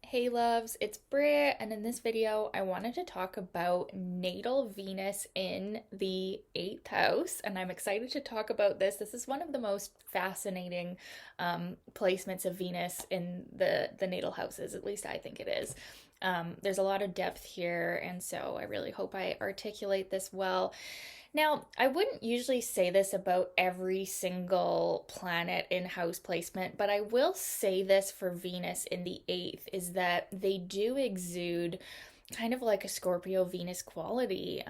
Hey loves, it's Britt, and in this video, I wanted to talk about natal Venus in the eighth house, and I'm excited to talk about this. This is one of the most fascinating placements of Venus in the natal houses, at least I think it is. There's a lot of depth here, and so I really hope I articulate this well. Now, I wouldn't usually say this about every single planet in house placement, but I will say this for Venus in the eighth is that they do exude kind of like a Scorpio Venus quality.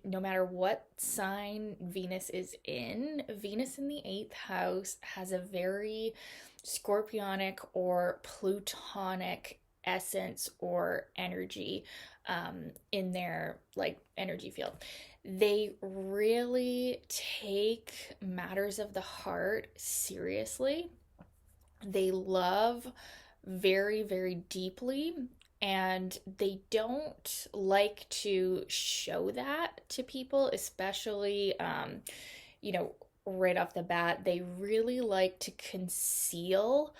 No matter what sign Venus is in, Venus in the eighth house has a very scorpionic or plutonic essence or energy in their like energy field. They really take matters of the heart seriously. They love very, very deeply, and they don't like to show that to people, especially, right off the bat. They really like to conceal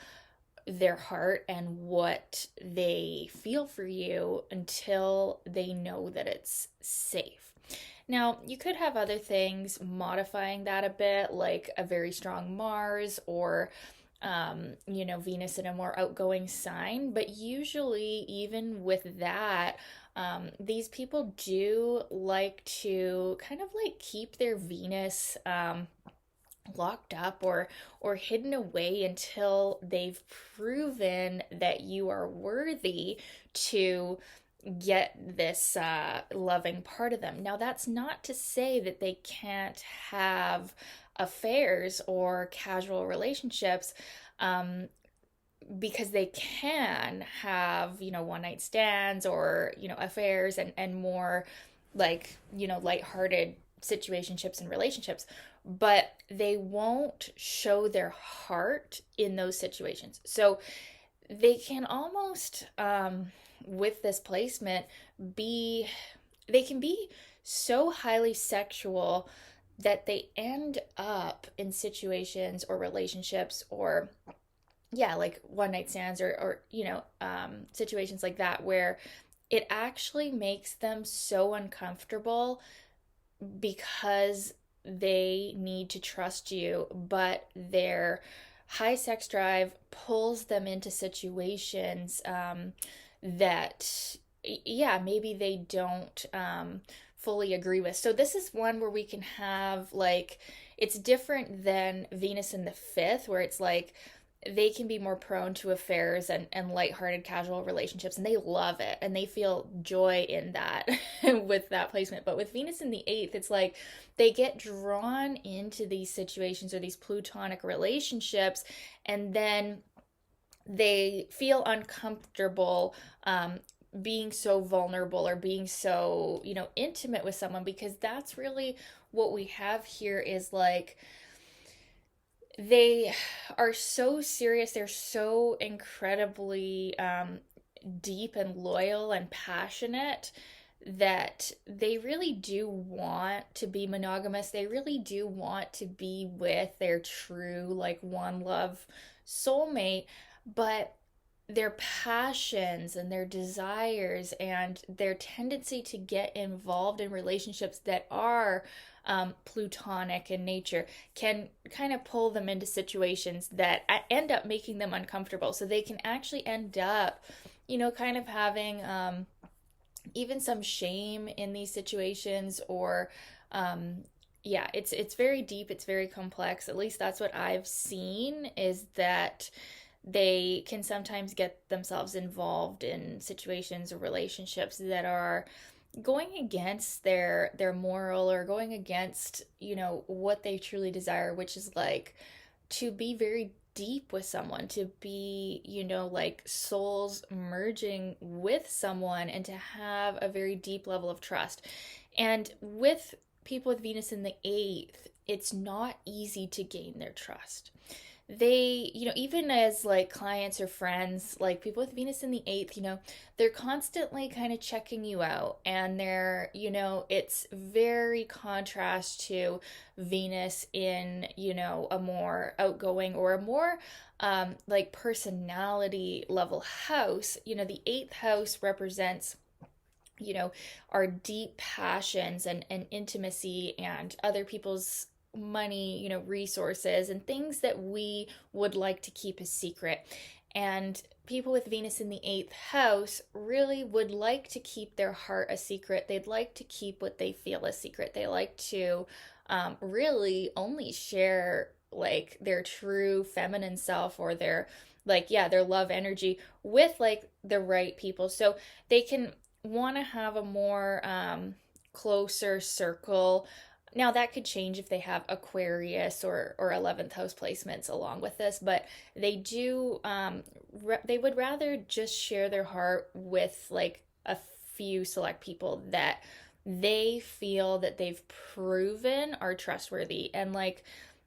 their heart and what they feel for you until they know that it's safe. Now, you could have other things modifying that a bit, like a very strong Mars or, Venus in a more outgoing sign. But usually, even with that, these people do like to kind of like keep their Venus locked up or hidden away until they've proven that you are worthy to get this loving part of them. Now, that's not to say that they can't have affairs or casual relationships, because they can have, one night stands or, affairs and more like, lighthearted situationships and relationships, but they won't show their heart in those situations. So they can almost, with this placement, they can be so highly sexual that they end up in situations or relationships or yeah, like one night stands or situations like that where it actually makes them so uncomfortable because they need to trust you, but their high sex drive pulls them into situations that, yeah, maybe they don't fully agree with. So, this is one where we can have like, it's different than Venus in the fifth, where it's like, they can be more prone to affairs and lighthearted casual relationships, and they love it and they feel joy in that with that placement. But with Venus in the eighth, it's like they get drawn into these situations or these plutonic relationships, and then they feel uncomfortable being so vulnerable or being so, intimate with someone, because that's really what we have here is like they are so serious. They're so incredibly deep and loyal and passionate that they really do want to be monogamous. They really do want to be with their true, like, one love soulmate, but their passions and their desires and their tendency to get involved in relationships that are plutonic in nature can kind of pull them into situations that end up making them uncomfortable. So they can actually end up, kind of having even some shame in these situations or yeah, it's very deep, it's very complex. At least that's what I've seen, is that they can sometimes get themselves involved in situations or relationships that are going against their moral or going against, what they truly desire, which is like to be very deep with someone, to be, like souls merging with someone and to have a very deep level of trust. And with people with Venus in the eighth, it's not easy to gain their trust. they, even as like clients or friends, like people with Venus in the eighth, they're constantly kind of checking you out. And they're, it's very contrast to Venus in, a more outgoing or a more like personality level house. The eighth house represents our deep passions and intimacy and other people's money, resources and things that we would like to keep a secret. And people with Venus in the eighth house really would like to keep their heart a secret. They'd like to keep what they feel a secret. They like to really only share like their true feminine self or their like their love energy with like the right people, so they can want to have a more closer circle. Now that could change if they have Aquarius or 11th house placements along with this, but they do they would rather just share their heart with like a few select people that they feel that they've proven are trustworthy, and like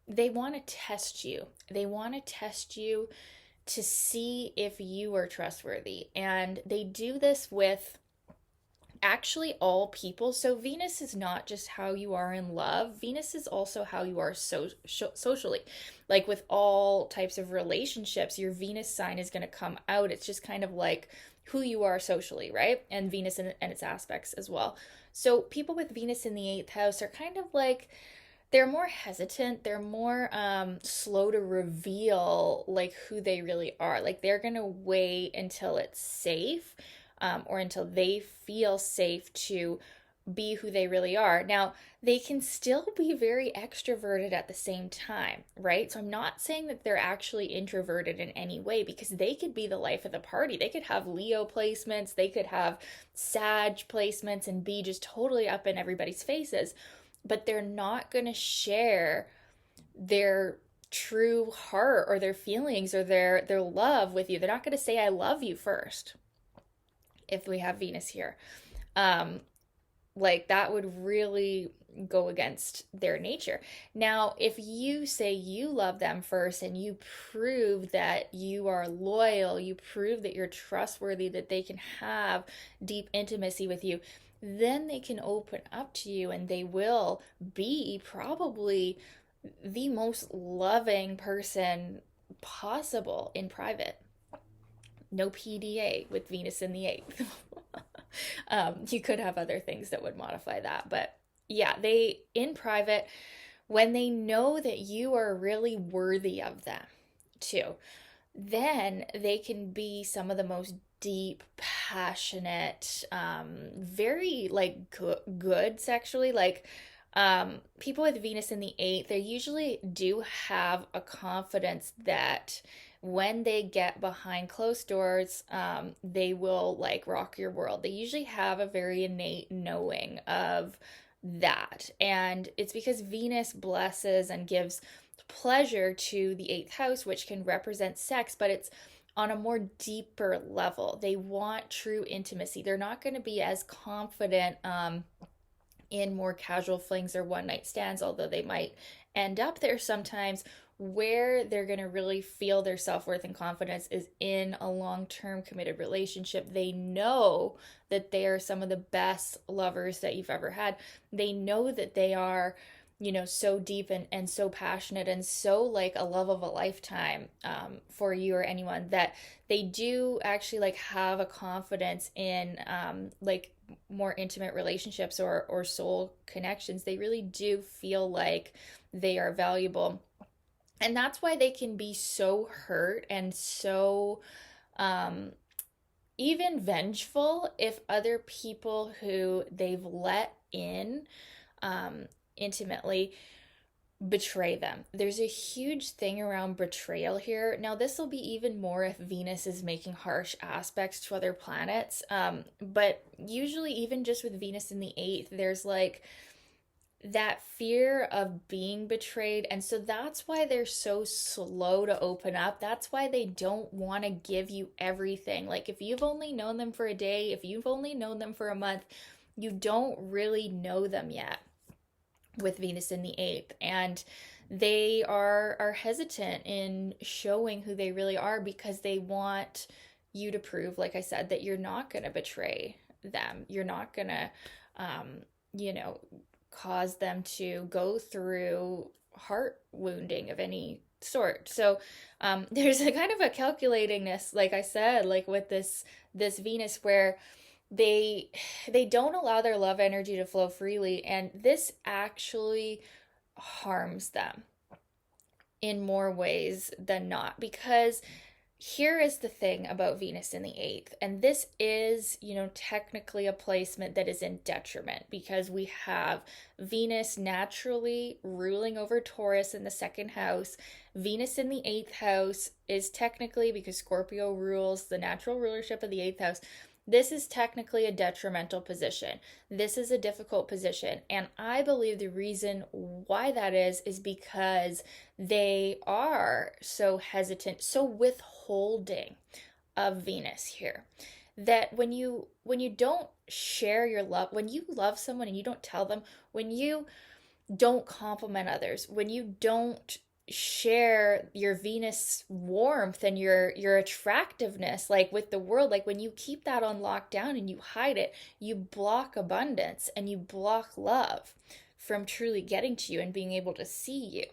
they want to test you. They want to test you to see if you are trustworthy. And they do this with actually all people. So Venus is not just how you are in love. Venus is also how you are socially. Like with all types of relationships, your Venus sign is going to come out. It's just kind of like who you are socially, right? And Venus and its aspects as well. So people with Venus in the eighth house are kind of like they're more hesitant, they're more slow to reveal like who they really are. Like they're gonna wait until it's safe, or until they feel safe to be who they really are. Now, they can still be very extroverted at the same time, right? So I'm not saying that they're actually introverted in any way, because they could be the life of the party. They could have Leo placements, they could have Sag placements and be just totally up in everybody's faces, but they're not going to share their true heart or their feelings or their love with you. They're not going to say I love you first if we have Venus here. Like that would really go against their nature. Now, if you say you love them first and you prove that you are loyal, you prove that you're trustworthy, that they can have deep intimacy with you, then they can open up to you and they will be probably the most loving person possible in private. No PDA with Venus in the eighth. You could have other things that would modify that, but yeah, they in private, when they know that you are really worthy of them too, then they can be some of the most deep, passionate, very like good sexually. Like people with Venus in the eighth, they usually do have a confidence that when they get behind closed doors, they will like rock your world. They usually have a very innate knowing of that. And it's because Venus blesses and gives pleasure to the eighth house, which can represent sex, but it's on a more deeper level. They want true intimacy. They're not going to be as confident in more casual flings or one night stands, although they might end up there sometimes. Where they're going to really feel their self-worth and confidence is in a long-term committed relationship. They know that they are some of the best lovers that you've ever had. They know that they are, so deep and so passionate and so like a love of a lifetime for you or anyone, that they do actually like have a confidence in like more intimate relationships or soul connections. They really do feel like they are valuable. And that's why they can be so hurt and so even vengeful if other people who they've let in intimately betray them. There's a huge thing around betrayal here. Now, this will be even more if Venus is making harsh aspects to other planets. But usually, even just with Venus in the eighth, there's like that fear of being betrayed. And so that's why they're so slow to open up. That's why they don't want to give you everything. Like if you've only known them for a day, if you've only known them for a month, you don't really know them yet. with Venus in the eighth, and they are hesitant in showing who they really are because they want you to prove, like I said, that you're not going to betray them. You're not going to, um, you know, cause them to go through heart wounding of any sort. So there's a kind of a calculatingness, like I said, like with this Venus, where they they don't allow their love energy to flow freely, and this actually harms them in more ways than not, because here is the thing about Venus in the eighth, and this is, technically a placement that is in detriment because we have Venus naturally ruling over Taurus in the second house. Venus in the eighth house is technically, because Scorpio rules the natural rulership of the eighth house, this is technically a detrimental position. This is a difficult position. And I believe the reason why that is because they are so hesitant, so withholding of Venus here. That when you don't share your love, when you love someone and you don't tell them, when you don't compliment others, when you don't share your Venus warmth and your attractiveness, like with the world, like when you keep that on lockdown and you hide it, you block abundance and you block love from truly getting to you and being able to see you.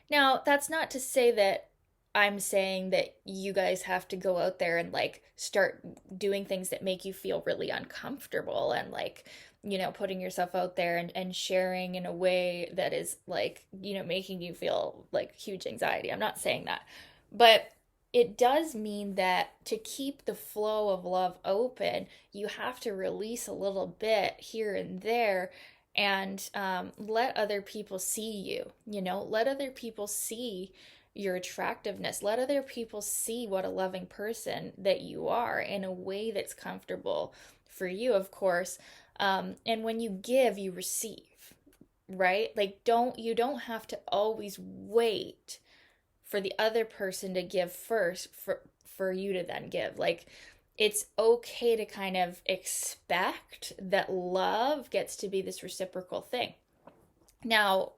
Now, that's not to say that I'm saying that you guys have to go out there and like start doing things that make you feel really uncomfortable and like, putting yourself out there and sharing in a way that is like, making you feel like huge anxiety. I'm not saying that. But it does mean that to keep the flow of love open, you have to release a little bit here and there and let other people see you, let other people see your attractiveness. Let other people see what a loving person that you are in a way that's comfortable for you, of course. And when you give, you receive, right? Like you don't have to always wait for the other person to give first for you to then give. Like it's okay to kind of expect that love gets to be this reciprocal thing. Now,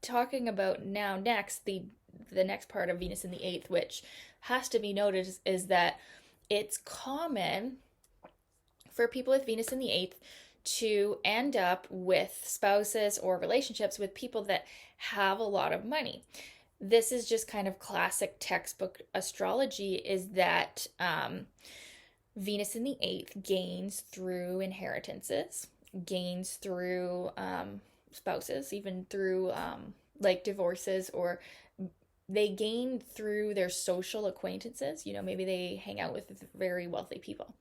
talking about next, the next part of Venus in the eighth, which has to be noted, is that it's common for people with Venus in the eighth to end up with spouses or relationships with people that have a lot of money. This is just kind of classic textbook astrology, is that Venus in the eighth gains through inheritances, gains through spouses, even through like divorces, or they gain through their social acquaintances. Maybe they hang out with very wealthy people.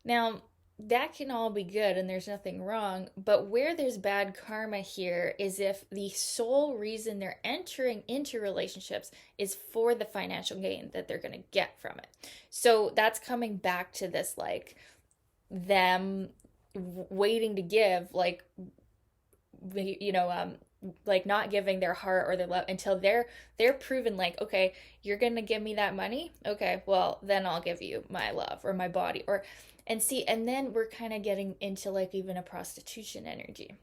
Now, that can all be good and there's nothing wrong, but where there's bad karma here is if the sole reason they're entering into relationships is for the financial gain that they're going to get from it. So that's coming back to this, like, them waiting to give, like, like not giving their heart or their love until they're proven, like, okay, you're gonna give me that money, okay, well then I'll give you my love or my body, or and then we're kind of getting into like even a prostitution energy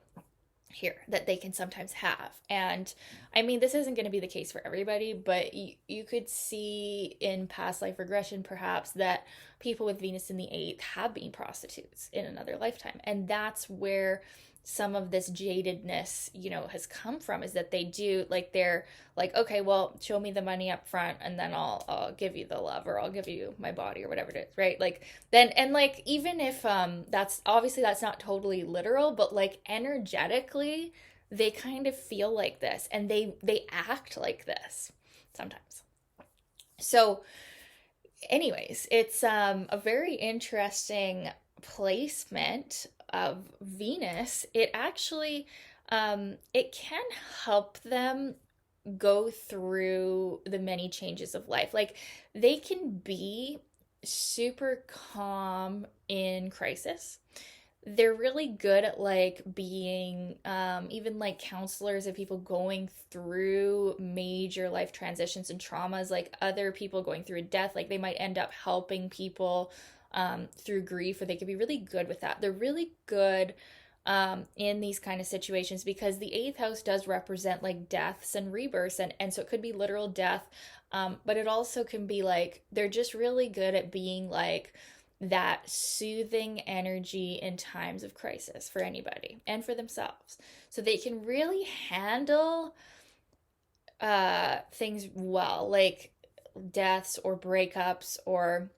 here that they can sometimes have. And I mean, this isn't going to be the case for everybody, but you could see in past life regression perhaps that people with Venus in the eighth have been prostitutes in another lifetime, and that's where some of this jadedness, has come from, is that they do, like, they're like, okay, well, show me the money up front and then I'll give you the love, or I'll give you my body, or whatever it is, right? Like then, and like, even if that's obviously that's not totally literal, but like energetically they kind of feel like this and they act like this sometimes. So anyways, it's a very interesting placement of Venus. It actually it can help them go through the many changes of life. Like they can be super calm in crisis. They're really good at like being even like counselors of people going through major life transitions and traumas, like other people going through a death. Like they might end up helping people through grief, or they could be really good with that. They're really good in these kind of situations, because the eighth house does represent like deaths and rebirths, and so it could be literal death, but it also can be like they're just really good at being like that soothing energy in times of crisis for anybody and for themselves. So they can really handle things well, like deaths or breakups, or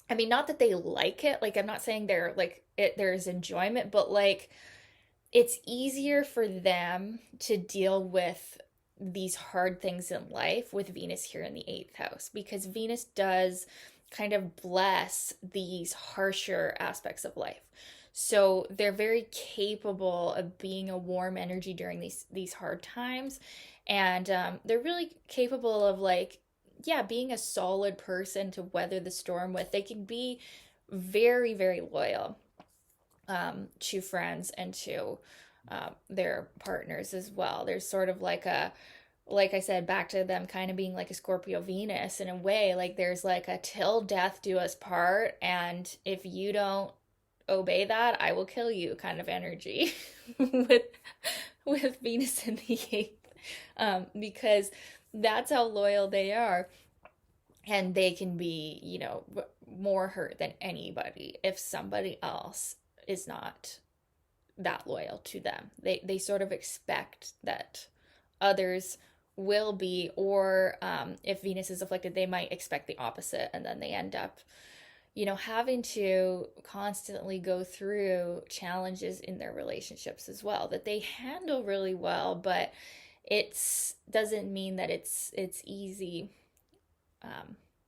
I mean, not that they like it. Like, I'm not saying they're like there's enjoyment, but like it's easier for them to deal with these hard things in life with Venus here in the eighth house, because Venus does kind of bless these harsher aspects of life. So they're very capable of being a warm energy during these hard times, and they're really capable of like, yeah, being a solid person to weather the storm with. They can be very, very loyal to friends and to their partners as well. There's sort of like a, like I said, back to them kind of being like a Scorpio Venus in a way. Like there's like a till death do us part, and if you don't obey that, I will kill you kind of energy with Venus in the eighth, because that's how loyal they are. And they can be, you know, more hurt than anybody if somebody else is not that loyal to them. They sort of expect that others will be, or if Venus is afflicted, they might expect the opposite, and then they end up, you know, having to constantly go through challenges in their relationships as well that they handle really well, but it's doesn't mean that it's easy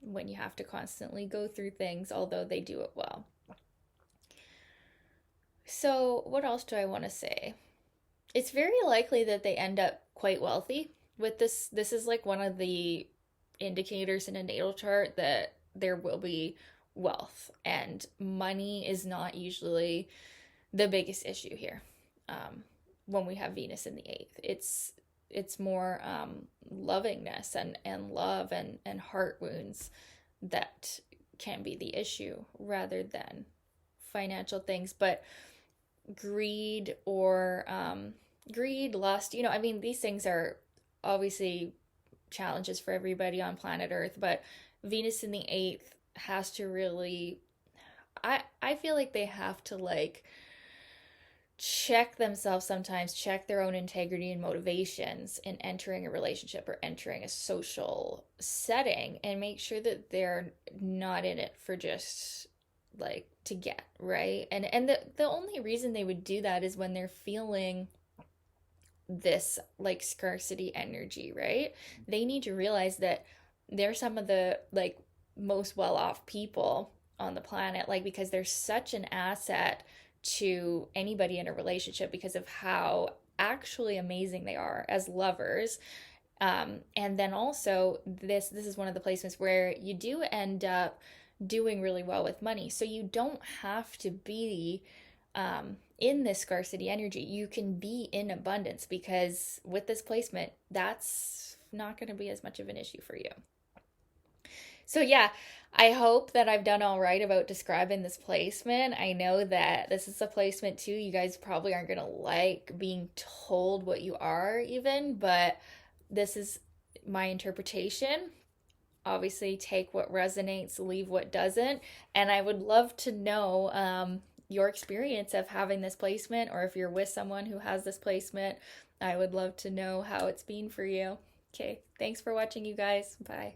when you have to constantly go through things, although they do it well. So, what else do I want to say? It's very likely that they end up quite wealthy with this. This is like one of the indicators in a natal chart that there will be wealth, and money is not usually the biggest issue here. When we have Venus in the eighth, it's more lovingness and love and heart wounds that can be the issue rather than financial things. But greed or greed, lust, you know, I mean, these things are obviously challenges for everybody on planet Earth, but Venus in the eighth has to really, I feel like they have to like check themselves sometimes, check their own integrity and motivations in entering a relationship or entering a social setting, and make sure that they're not in it for just like to get, right? And the only reason they would do that is when they're feeling this like scarcity energy, right? They need to realize that they're some of the like most well-off people on the planet, like because they're such an asset to anybody in a relationship because of how actually amazing they are as lovers. And then also this is one of the placements where you do end up doing really well with money. So you don't have to be in this scarcity energy. You can be in abundance, because with this placement, that's not going to be as much of an issue for you. So yeah, I hope that I've done all right about describing this placement. I know that this is a placement too. You guys probably aren't going to like being told what you are even, but this is my interpretation. Obviously, take what resonates, leave what doesn't. And I would love to know your experience of having this placement, or if you're with someone who has this placement, I would love to know how it's been for you. Okay, thanks for watching, you guys. Bye.